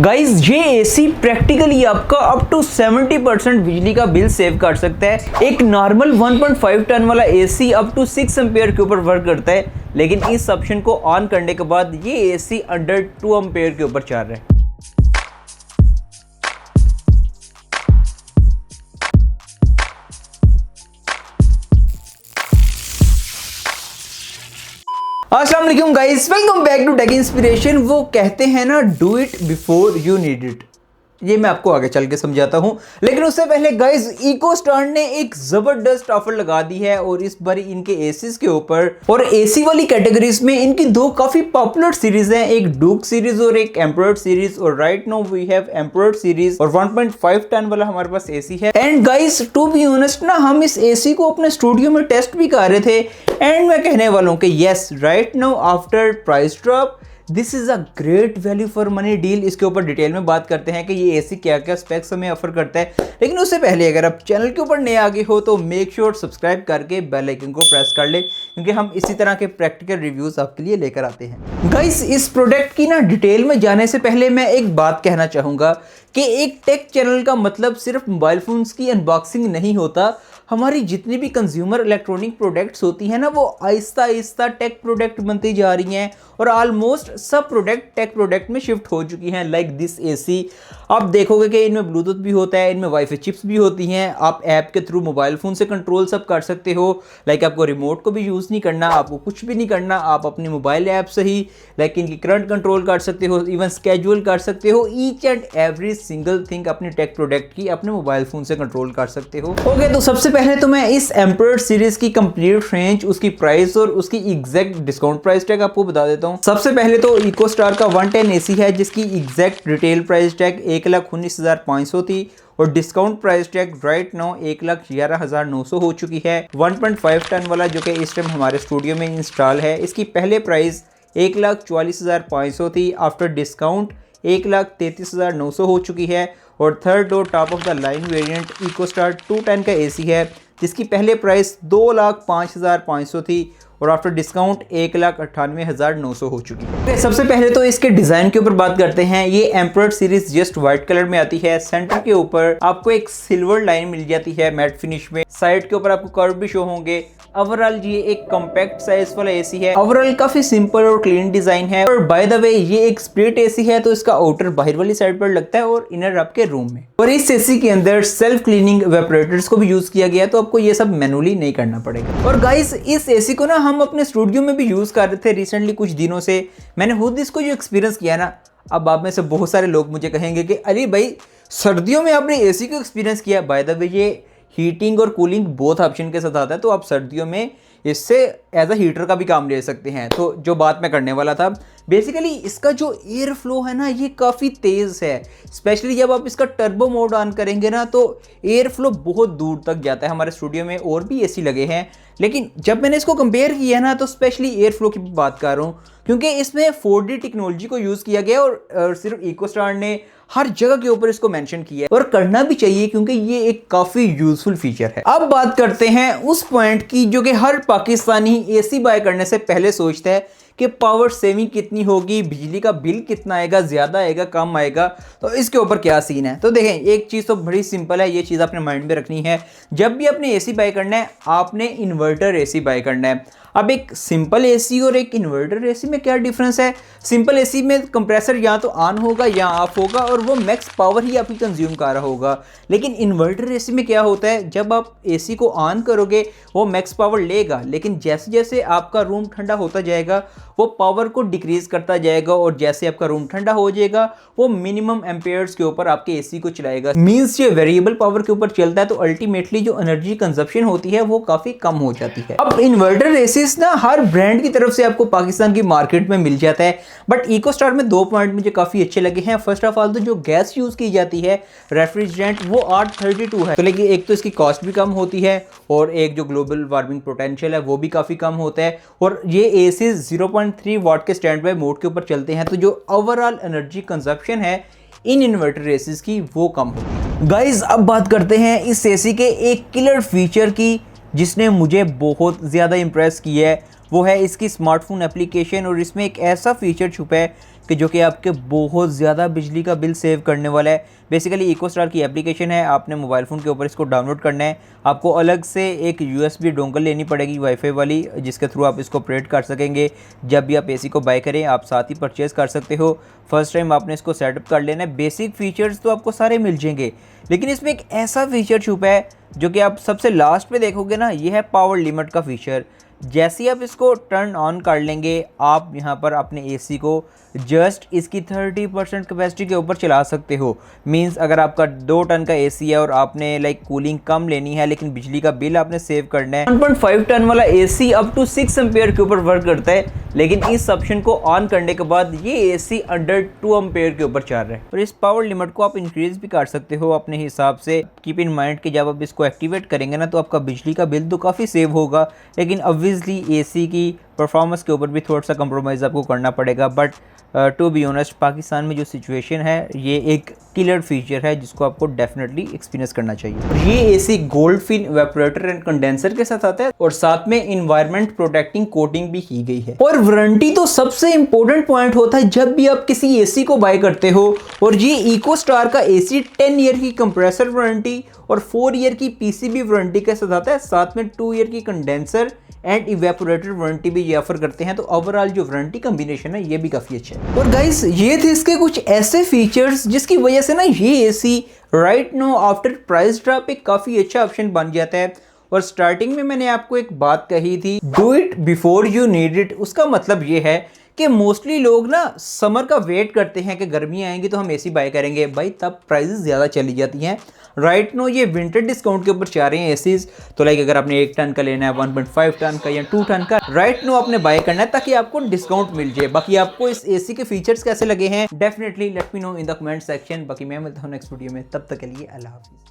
Guys ये AC practically आपका up to 70% बिजली का बिल सेव कर सकता है। एक नॉर्मल 1.5 टन वाला एसी अप टू 6 एम्पेयर के ऊपर वर्क करता है, लेकिन इस ऑप्शन को ऑन करने के बाद ये एसी अंडर 2 एम्पेयर के ऊपर चल रहा है। अस्सलाम वालेकुम guys, welcome back to tech inspiration. वो कहते हैं ना, do it before you need it. ये मैं आपको आगे चल के समझाता हूं, लेकिन उससे पहले गाइस इकोस्टार ने एक जबरदस्त ऑफर लगा दी है और इस बार इनके एसीज के ऊपर और एसी वाली कैटेगरीज में इनकी दो काफी पॉपुलर सीरीज हैं, एक डूक सीरीज और एक एम्परर सीरीज। और right now we have emperor series और 1.5 टन वाला हमारे पास एसी है। And guys to be honest ना, हम इस एसी को अपने स्टूडियो में टेस्ट भी कर रहे थे एंड मैं कहने वाला हूं कि yes, right now after price drop this is a great value for money deal. इसके ऊपर डिटेल में बात करते हैं कि ये एसी क्या क्या स्पेक्स हमें ऑफर करता है, लेकिन उससे पहले अगर आप चैनल के ऊपर नए आ गए हो तो मेक श्योर सब्सक्राइब करके बेल आइकन को प्रेस कर ले, क्योंकि हम इसी तरह के प्रैक्टिकल रिव्यूज आपके लिए लेकर आते हैं। गाइस इस प्रोडक्ट की ना डिटेल में जाने से पहले मैं एक बात कहना चाहूँगा कि एक टेक चैनल का मतलब सिर्फ मोबाइल फोन्स की अनबॉक्सिंग नहीं होता। हमारी जितनी भी कंज्यूमर इलेक्ट्रॉनिक प्रोडक्ट्स होती हैं ना, वो आहिस्ता आहिस्ता टेक प्रोडक्ट बनती जा रही हैं और ऑलमोस्ट सब प्रोडक्ट टेक प्रोडक्ट में शिफ्ट हो चुकी हैं। लाइक दिस एसी आप देखोगे कि इनमें ब्लूटूथ भी होता है, इनमें वाईफाई चिप्स भी होती हैं, आप ऐप के थ्रू मोबाइल फ़ोन से कंट्रोल सब कर सकते हो। लाइक आपको रिमोट को भी यूज़ नहीं करना, आपको कुछ भी नहीं करना, आप अपनी मोबाइल ऐप से ही लाइक इनकी करंट कंट्रोल कर सकते हो, इवन स्केड्यूल कर सकते हो। Each and every single thing अपनी टेक प्रोडक्ट की अपने मोबाइल फ़ोन से कंट्रोल कर सकते हो। ओके, तो सबसे पहले तो मैं इस एम्परर सीरीज की कंप्लीट रेंज, उसकी प्राइस और उसकी एग्जैक्ट डिस्काउंट प्राइस टैग आपको बता देता हूं। सबसे पहले तो इकोस्टार का 110 एसी है जिसकी एग्जैक्ट रिटेल प्राइस टैग 1,19,500 थी और discount price tag right now 1,11,900 हो चुकी है। 1.5 टन वाला जो कि इस टाइम हमारे स्टूडियो में इंस्टॉल है, इसकी पहले प्राइस 1,44,500 थी, आफ्टर डिस्काउंट 1,33,900 हो चुकी है। और थर्ड और top of the line variant Ecostar 210 का एसी है जिसकी पहले प्राइस 2,05,500 थी और आफ्टर डिस्काउंट 1,98,900 हो चुकी है। सबसे पहले तो इसके डिज़ाइन के ऊपर बात करते हैं। ये emperor series just white colour में आती है। सेंटर के ऊपर आपको एक सिल्वर लाइन मिल जाती है मैट फिनिश में, साइड के ऊपर आपको कर्व भी शो होंगे। ओवरऑल ये एक कॉम्पैक्ट साइज वाला एसी है। ओवरऑल काफी सिंपल और क्लीन डिजाइन है। और बाय द वे ये एक स्प्लिट एसी है, तो इसका आउटर बाहर वाली साइड पर लगता है और इनर आपके रूम में। और इस एसी के अंदर सेल्फ क्लीनिंग इवेपोरेटर्स को भी यूज किया गया है, तो आपको ये सब मैनुअली नहीं करना पड़ेगा। और गाइस इस एसी को ना हम अपने स्टूडियो में भी यूज कर रहे थे रिसेंटली कुछ दिनों से। मैंने खुद इसको जो एक्सपीरियंस किया ना, अब आप में से बहुत सारे लोग मुझे कहेंगे कि अली भाई सर्दियों में आपने एसी को एक्सपीरियंस किया। बाय द वे ये हीटिंग और कूलिंग बोथ ऑप्शन के साथ आता है, तो आप सर्दियों में इससे एज अ हीटर का भी काम ले सकते हैं। तो जो बात मैं करने वाला था, बेसिकली इसका जो एयर फ्लो है ना, ये काफ़ी तेज़ है। स्पेशली जब आप इसका टर्बो मोड ऑन करेंगे ना, तो एयर फ्लो बहुत दूर तक जाता है। हमारे स्टूडियो में और भी एसी लगे हैं, लेकिन जब मैंने इसको कंपेयर किया ना, तो स्पेशली एयर फ्लो की बात कर रहा हूँ, क्योंकि इसमें 4D टेक्नोलॉजी को यूज़ किया गया और सिर्फ इकोस्टार ने हर जगह के ऊपर इसको मेंशन किया है और करना भी चाहिए, क्योंकि ये एक काफ़ी यूजफुल फीचर है। अब बात करते हैं उस पॉइंट की जो कि हर पाकिस्तानी एसी बाय करने से पहले सोचता है कि पावर सेविंग कितनी होगी, बिजली का बिल कितना आएगा, ज़्यादा आएगा, कम आएगा, तो इसके ऊपर क्या सीन है। तो देखें, एक चीज़ तो बड़ी सिंपल है, ये चीज़ आपने माइंड में रखनी है। जब भी आपने एसी बाय करना है, आपने इन्वर्टर एसी बाय करना है। अब एक सिंपल एसी और एक इन्वर्टर एसी में क्या डिफरेंस है? सिंपल एसी में कंप्रेसर या तो ऑन होगा या ऑफ होगा और वो मैक्स पावर ही आपकी कंज्यूम कर रहा होगा। लेकिन इन्वर्टर एसी में क्या होता है, जब आप एसी को ऑन करोगे वो मैक्स पावर लेगा, लेकिन जैसे जैसे आपका रूम ठंडा होता जाएगा वो पावर को डिक्रीज करता जाएगा और जैसे आपका रूम ठंडा हो जाएगा वो मिनिमम एम्पेयर्स के ऊपर आपके एसी को चलाएगा। मींस ये वेरिएबल पावर के ऊपर चलता है, तो अल्टीमेटली जो एनर्जी कंजप्शन होती है वो काफ़ी कम हो जाती है। अब इन्वर्टर एसी ना हर ब्रांड की तरफ से आपको पाकिस्तान की मार्केट में मिल जाता है, बट इकोस्टार में दो पॉइंट मुझे काफ़ी अच्छे लगे हैं। फर्स्ट ऑफ ऑल तो जो गैस यूज़ की जाती है रेफ्रिजरेंट, वो R32 है, तो लेकिन एक तो इसकी कॉस्ट भी कम होती है और एक जो ग्लोबल वार्मिंग पोटेंशियल है वो भी काफ़ी कम होता है। और ये एसी 0.3 वाट के स्टैंड बाय मोड के ऊपर चलते हैं, तो जो ओवरऑल एनर्जी कंजप्शन है इन इन्वर्टर एसीज की वो कम होती है। गाइज अब बात करते हैं इस एसी के एक किलर फीचर की जिसने मुझे बहुत ज़्यादा इम्प्रेस किया है। वो है इसकी स्मार्टफोन एप्लीकेशन और इसमें एक ऐसा फीचर छुपा है कि जो कि आपके बहुत ज़्यादा बिजली का बिल सेव करने वाला है। बेसिकली इकोस्टार की एप्लीकेशन है, आपने मोबाइल फ़ोन के ऊपर इसको डाउनलोड करना है। आपको अलग से एक USB डोंगल लेनी पड़ेगी वाईफाई वाली, जिसके थ्रू आप इसको ऑपरेट कर सकेंगे। जब भी आप AC को बाय करें आप साथ ही परचेज़ कर सकते हो। फर्स्ट टाइम आपने इसको सेटअप कर लेना है। बेसिक फीचर्स तो आपको सारे मिल जाएंगे, लेकिन इसमें एक ऐसा फीचर छुपा है जो कि आप सबसे लास्ट में देखोगे ना, ये है पावर लिमिट का फीचर। जैसे ही आप इसको टर्न ऑन कर लेंगे, आप यहाँ पर अपने AC को जस्ट इसकी 30% कैपेसिटी के ऊपर चला सकते हो। मींस अगर आपका 2 टन का AC है और आपने लाइक कूलिंग कम लेनी है लेकिन बिजली का बिल आपने सेव करना है, 1.5 टन वाला AC अप टू 6 एम्पेयर के ऊपर वर्क करता है, लेकिन इस ऑप्शन को ऑन करने के बाद ये AC अंडर 2 एम्पेयर के ऊपर चल रहा है। और इस पावर लिमिट को आप इंक्रीज भी कर सकते हो अपने हिसाब से। कीप इन माइंड कि जब आप इसको एक्टिवेट करेंगे ना, तो आपका बिजली का बिल तो काफ़ी सेव होगा, लेकिन ऑब्वियसली AC की परफॉर्मेंस के ऊपर भी थोड़ा सा कंप्रोमाइज़ आपको करना पड़ेगा। But to be honest, Pakistan में जो सिचुएशन है, ये एक किलर फीचर है जिसको आपको डेफिनेटली एक्सपीरियंस करना चाहिए। ये AC gold fin evaporator and condenser के साथ आता है और साथ में इन्वायरमेंट प्रोटेक्टिंग कोटिंग भी की गई है। और वारंटी तो सबसे इंपॉर्टेंट पॉइंट होता है जब भी आप किसी AC को बाय करते हो। और ये इकोस्टार का AC 10 ईयर की कंप्रेसर वारंटी और 4 ईयर की PCB वारंटी के साथ आता है। साथ में 2 ईयर की कंडेंसर एंड इवेपोरेटर वारंटी भी ये ऑफर करते हैं। तो ओवरऑल जो वारंटी कॉम्बिनेशन है ये भी काफ़ी अच्छा है। और गाइस, ये थे इसके कुछ ऐसे फीचर्स जिसकी वजह से ना ये AC right know after price drop एक काफ़ी अच्छा ऑप्शन बन जाता है। और स्टार्टिंग में मैंने आपको एक बात कही थी, do it before you need it. उसका मतलब ये है कि मोस्टली लोग ना समर का वेट करते हैं कि गर्मी आएंगी तो हम AC बाय करेंगे, भाई तब प्राइसेस ज़्यादा चली जाती हैं। राइट नो ये विंटर डिस्काउंट के ऊपर चाह रहे हैं ACs। तो लाइक अगर आपने 1 टन का लेना है, 1.5 टन का या 2 टन का, राइट नो आपने बाय करना है ताकि आपको डिस्काउंट मिल जाए। बाकी आपको इस AC के फीचर्स कैसे लगे हैं definitely let me know in the comment section. बाकी मैं मिलता हूँ नेक्स्ट वीडियो में, तब तक के लिए अल्लाह हाफिज़।